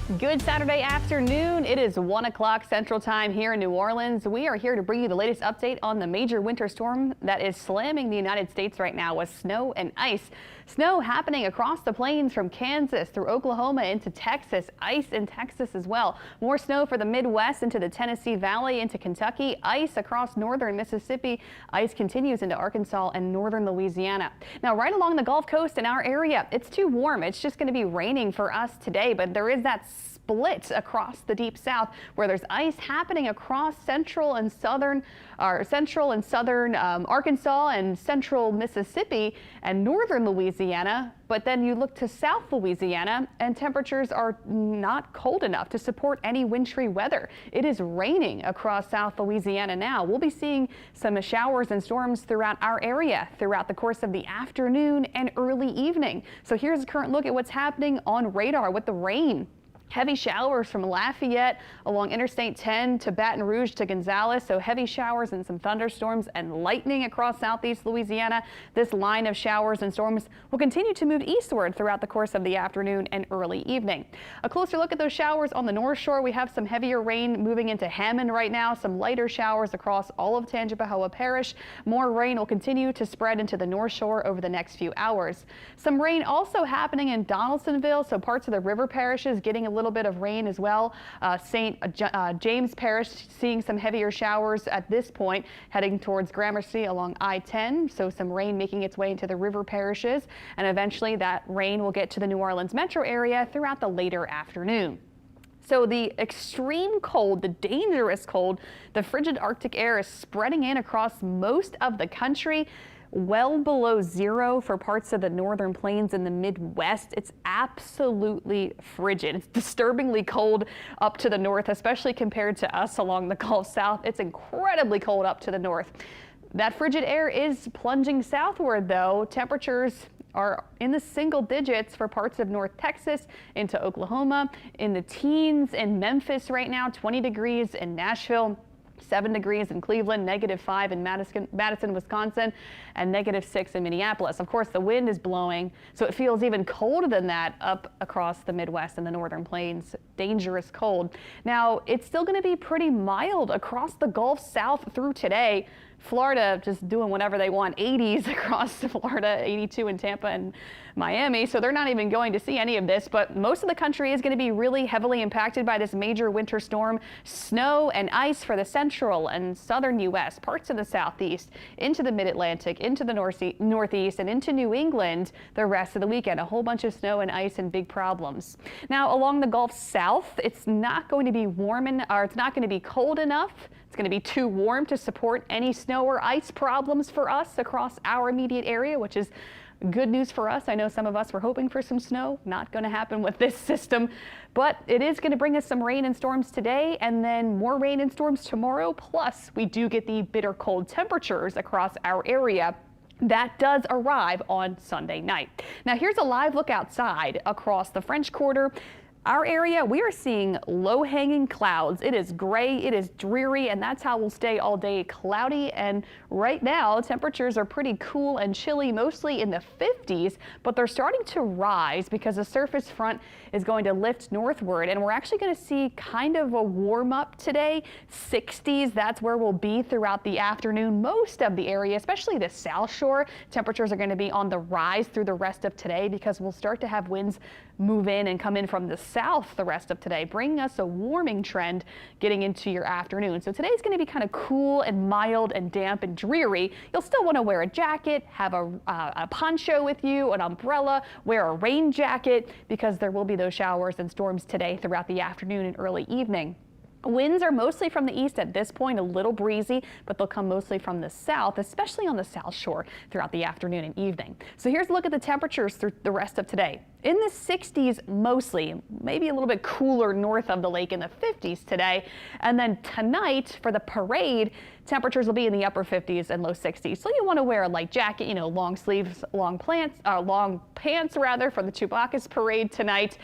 Good Saturday afternoon. It is 1 o'clock Central Time here in New Orleans. We are here to bring you the latest update on the major winter storm that is slamming the United States right now with snow and ice. Snow happening across the plains from Kansas through Oklahoma into Texas. Ice in Texas as well. More snow for the Midwest into the Tennessee Valley into Kentucky. Ice across northern Mississippi. Ice continues into Arkansas and northern Louisiana. Now right along the Gulf Coast in our area, it's too warm. It's just going to be raining for us today, but there is that split across the deep south where there's ice happening across central and southern Arkansas and central Mississippi and northern Louisiana. But then you look to South Louisiana and temperatures are not cold enough to support any wintry weather. It is raining across South Louisiana now. We'll be seeing some showers and storms throughout our area throughout the course of the afternoon and early evening. So here's a current look at what's happening on radar with the rain. Heavy showers from Lafayette along Interstate 10 to Baton Rouge to Gonzales. So heavy showers and some thunderstorms and lightning across southeast Louisiana. This line of showers and storms will continue to move eastward throughout the course of the afternoon and early evening. A closer look at those showers on the North Shore. We have some heavier rain moving into Hammond right now. Some lighter showers across all of Tangipahoa Parish. More rain will continue to spread into the North Shore over the next few hours. Some rain also happening in Donaldsonville. So parts of the river parishes getting a little bit of rain as well. St. James Parish seeing some heavier showers at this point heading towards Gramercy along I-10. So some rain making its way into the river parishes, and eventually that rain will get to the New Orleans metro area throughout the later afternoon. So the extreme cold, the dangerous cold, the frigid Arctic air is spreading in across most of the country. Well below zero for parts of the northern plains in the Midwest. It's absolutely frigid. It's disturbingly cold up to the north, especially compared to us along the Gulf South. It's incredibly cold up to the north. That frigid air is plunging southward, though. Temperatures are in the single digits for parts of North Texas into Oklahoma, in the teens in Memphis right now, 20 degrees in Nashville. 7 degrees in Cleveland, -5 in Madison, Wisconsin, and -6 in Minneapolis. Of course, the wind is blowing, so it feels even colder than that up across the Midwest and the northern plains. Dangerous cold. Now, it's still going to be pretty mild across the Gulf South through today. Florida just doing whatever they want. 80s across Florida, 82 in Tampa and Miami. So they're not even going to see any of this, but most of the country is going to be really heavily impacted by this major winter storm. Snow and ice for the central and southern U.S., parts of the southeast, into the mid-Atlantic, into the northeast, and into New England the rest of the weekend. A whole bunch of snow and ice and big problems. Now, along the Gulf South, it's not going to be it's not going to be cold enough. It's going to be too warm to support any snow or ice problems for us across our immediate area, which is good news for us. I know some of us were hoping for some snow. Not going to happen with this system, but it is going to bring us some rain and storms today, and then more rain and storms tomorrow. Plus, we do get the bitter cold temperatures across our area. That does arrive on Sunday night. Now, here's a live look outside across the French Quarter. Our area, we are seeing low-hanging clouds. It is gray, it is dreary, and that's how we'll stay all day, cloudy. And right now, temperatures are pretty cool and chilly, mostly in the 50s, but they're starting to rise because the surface front is going to lift northward, and we're actually going to see kind of a warm-up today. 60s, that's where we'll be throughout the afternoon. Most of the area, especially the South Shore, temperatures are going to be on the rise through the rest of today because we'll start to have winds move in and come in from the south the rest of today, bringing us a warming trend getting into your afternoon. So today's going to be kind of cool and mild and damp and dreary. You'll still want to wear a jacket, have a poncho with you, an umbrella, wear a rain jacket, because there will be those showers and storms today throughout the afternoon and early evening. Winds are mostly from the east at this point, a little breezy, but they'll come mostly from the south, especially on the South Shore throughout the afternoon and evening. So here's a look at the temperatures through the rest of today. In the 60s mostly, maybe a little bit cooler north of the lake in the 50s today. And then tonight for the parade, temperatures will be in the upper 50s and low 60s. So you want to wear a light jacket, long sleeves, long pants rather for the Chewbacca's parade tonight.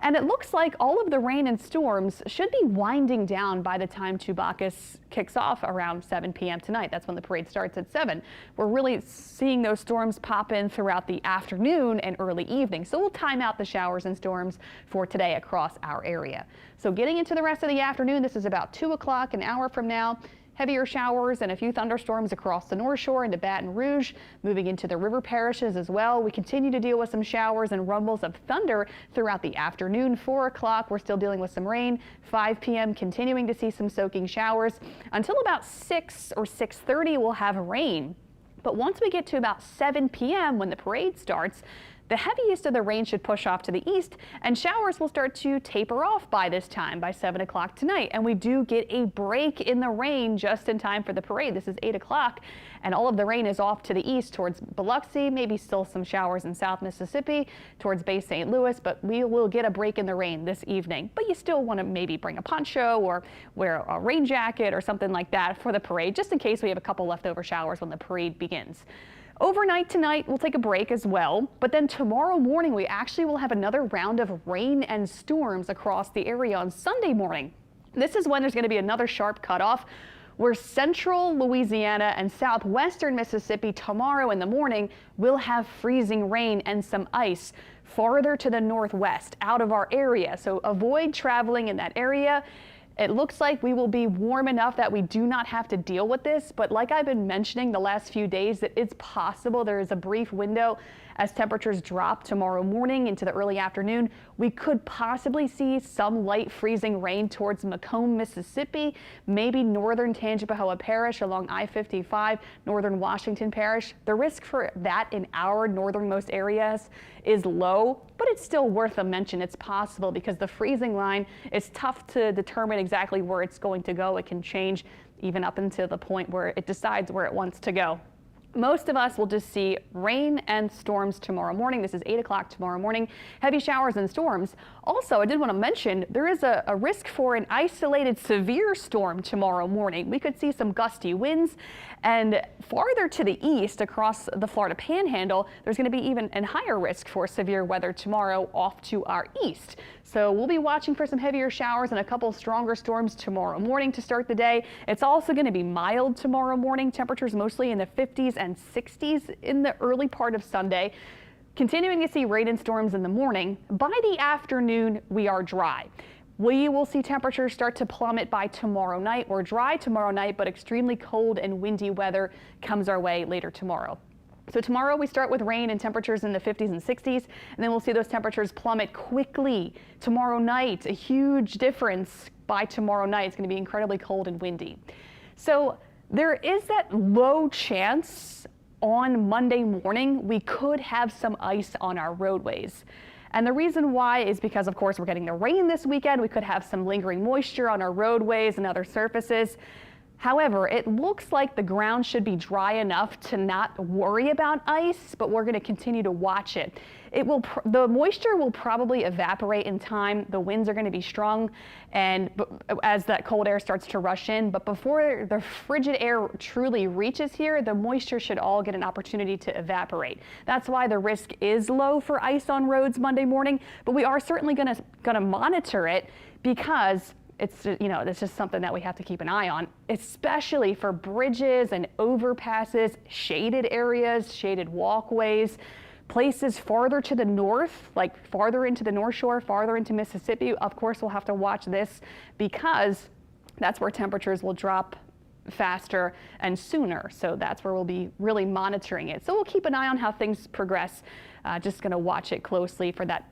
And it looks like all of the rain and storms should be winding down by the time Chewbacca's kicks off around 7 p.m. tonight. That's when the parade starts at 7. We're really seeing those storms pop in throughout the afternoon and early evening. So we'll time out the showers and storms for today across our area. So getting into the rest of the afternoon, this is about 2 o'clock, an hour from now. Heavier showers and a few thunderstorms across the North Shore into Baton Rouge, moving into the river parishes as well. We continue to deal with some showers and rumbles of thunder throughout the afternoon. 4 o'clock, we're still dealing with some rain. 5 p.m. continuing to see some soaking showers. Until about 6 or 6:30, we'll have rain. But once we get to about 7 p.m. when the parade starts, the heaviest of the rain should push off to the east, and showers will start to taper off by this time, by 7 o'clock tonight. And we do get a break in the rain just in time for the parade. This is 8 o'clock, and all of the rain is off to the east towards Biloxi, maybe still some showers in South Mississippi, towards Bay St. Louis, but we will get a break in the rain this evening. But you still want to maybe bring a poncho or wear a rain jacket or something like that for the parade, just in case we have a couple leftover showers when the parade begins. Overnight tonight, we'll take a break as well, but then tomorrow morning, we actually will have another round of rain and storms across the area on Sunday morning. This is when there's going to be another sharp cutoff where central Louisiana and southwestern Mississippi tomorrow in the morning will have freezing rain and some ice farther to the northwest out of our area. So avoid traveling in that area. It looks like we will be warm enough that we do not have to deal with this, but like I've been mentioning the last few days, that it's possible there is a brief window as temperatures drop tomorrow morning into the early afternoon. We could possibly see some light freezing rain towards Macomb, Mississippi, maybe northern Tangipahoa Parish along I-55, northern Washington Parish. The risk for that in our northernmost areas is low, but it's still worth a mention. It's possible because the freezing line is tough to determine exactly where it's going to go. It can change even up until the point where it decides where it wants to go. Most of us will just see rain and storms tomorrow morning. This is 8 o'clock tomorrow morning. Heavy showers and storms. Also, I did want to mention there is a risk for an isolated severe storm tomorrow morning. We could see some gusty winds, and farther to the east across the Florida Panhandle, there's going to be even a higher risk for severe weather tomorrow off to our east. So we'll be watching for some heavier showers and a couple stronger storms tomorrow morning to start the day. It's also going to be mild tomorrow morning. Temperatures mostly in the 50s and 60s in the early part of Sunday. Continuing to see rain and storms in the morning. By the afternoon, we are dry. We will see temperatures start to plummet by tomorrow night. We're dry tomorrow night, but extremely cold and windy weather comes our way later tomorrow. So tomorrow we start with rain and temperatures in the 50s and 60s, and then we'll see those temperatures plummet quickly tomorrow night. A huge difference by tomorrow night. It's going to be incredibly cold and windy. So there is that low chance on Monday morning we could have some ice on our roadways. And the reason why is because, of course, we're getting the rain this weekend. We could have some lingering moisture on our roadways and other surfaces. However, it looks like the ground should be dry enough to not worry about ice, but we're going to continue to watch it. The moisture will probably evaporate in time. The winds are going to be strong, and as that cold air starts to rush in. But before the frigid air truly reaches here, the moisture should all get an opportunity to evaporate. That's why the risk is low for ice on roads Monday morning. But we are certainly going to monitor it because it's just something that we have to keep an eye on, especially for bridges and overpasses, shaded areas, shaded walkways, places farther to the north, like farther into the North Shore, farther into Mississippi. Of course, we'll have to watch this because that's where temperatures will drop faster and sooner. So that's where we'll be really monitoring it. So we'll keep an eye on how things progress. Just going to watch it closely for that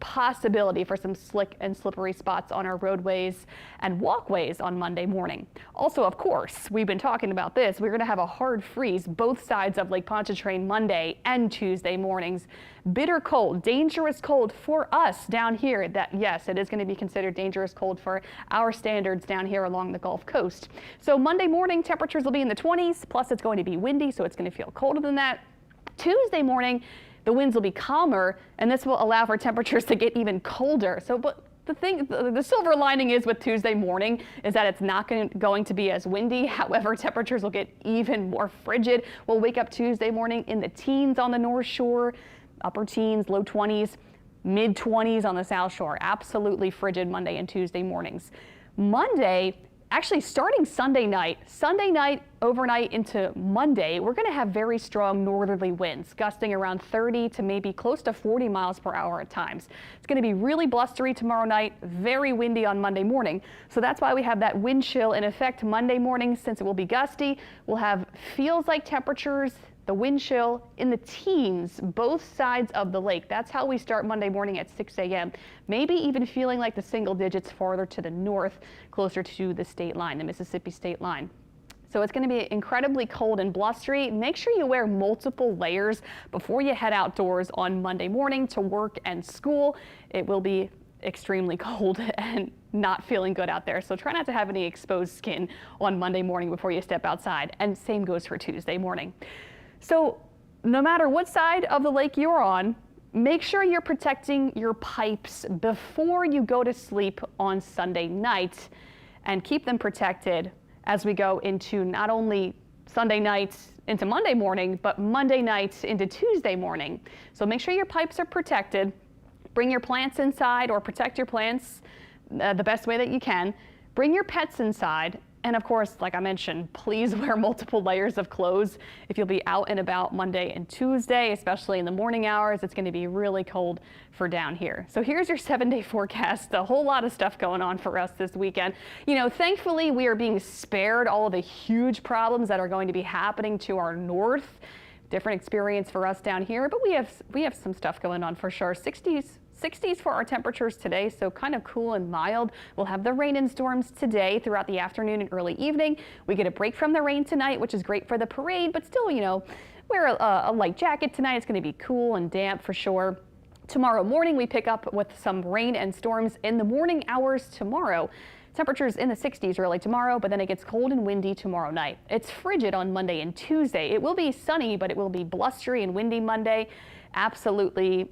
possibility for some slick and slippery spots on our roadways and walkways on Monday morning. Also, of course, we've been talking about this. We're going to have a hard freeze both sides of Lake Pontchartrain Monday and Tuesday mornings. Bitter cold, dangerous cold for us down here. That, yes, it is going to be considered dangerous cold for our standards down here along the Gulf Coast. So Monday morning temperatures will be in the 20s, plus it's going to be windy, so it's going to feel colder than that. Tuesday morning, the winds will be calmer, and this will allow for temperatures to get even colder. So, but the silver lining is with Tuesday morning is that it's not going to be as windy. However, temperatures will get even more frigid. We'll wake up Tuesday morning in the teens on the North Shore, upper teens, low 20s. mid-20s on the South Shore. Absolutely frigid Monday and Tuesday mornings. Monday, actually starting Sunday night, overnight into Monday, we're going to have very strong northerly winds gusting around 30 to maybe close to 40 miles per hour at times. It's going to be really blustery tomorrow night, very windy on Monday morning. So that's why we have that wind chill in effect Monday morning. Since it will be gusty, we'll have feels like temperatures, the wind chill in the teens, both sides of the lake. That's how we start Monday morning at 6 a.m. Maybe even feeling like the single digits farther to the north, closer to the state line, the Mississippi state line. So it's going to be incredibly cold and blustery. Make sure you wear multiple layers before you head outdoors on Monday morning to work and school. It will be extremely cold and not feeling good out there. So try not to have any exposed skin on Monday morning before you step outside. And same goes for Tuesday morning. So no matter what side of the lake you're on, make sure you're protecting your pipes before you go to sleep on Sunday night, and keep them protected as we go into not only Sunday night into Monday morning, but Monday night into Tuesday morning. So make sure your pipes are protected. Bring your plants inside, or protect your plants the best way that you can. Bring your pets inside. And of course, like I mentioned, please wear multiple layers of clothes if you'll be out and about Monday and Tuesday, especially in the morning hours. It's going to be really cold for down here. So here's your 7-day forecast. A whole lot of stuff going on for us this weekend. You know, thankfully, we are being spared all of the huge problems that are going to be happening to our north. Different experience for us down here, but we have some stuff going on for sure. 60s for our temperatures today, so kind of cool and mild. We'll have the rain and storms today throughout the afternoon and early evening. We get a break from the rain tonight, which is great for the parade, but still, you know, wear a light jacket tonight. It's going to be cool and damp for sure. Tomorrow morning, we pick up with some rain and storms in the morning hours tomorrow. Temperatures in the 60s early tomorrow, but then it gets cold and windy tomorrow night. It's frigid on Monday and Tuesday. It will be sunny, but it will be blustery and windy Monday. Absolutely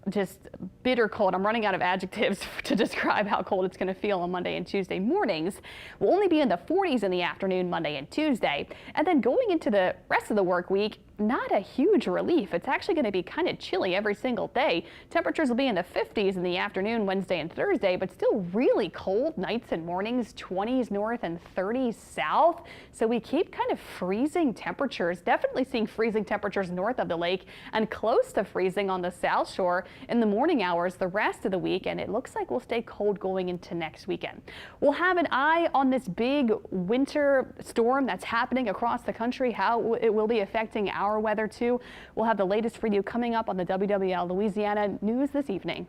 just bitter cold. I'm running out of adjectives to describe how cold it's going to feel on Monday and Tuesday mornings. We'll only be in the 40s in the afternoon Monday and Tuesday. And then going into the rest of the work week, not a huge relief. It's actually going to be kind of chilly every single day. Temperatures will be in the 50s in the afternoon Wednesday and Thursday, but still really cold nights and mornings, 20s north and 30s south. So we keep kind of freezing temperatures, definitely seeing freezing temperatures north of the lake and close to freezing on the South Shore in the morning hours the rest of the week. And it looks like we'll stay cold going into next weekend. We'll have an eye on this big winter storm that's happening across the country, how it will be affecting our weather too. We'll have the latest for you coming up on the WWL Louisiana News this evening.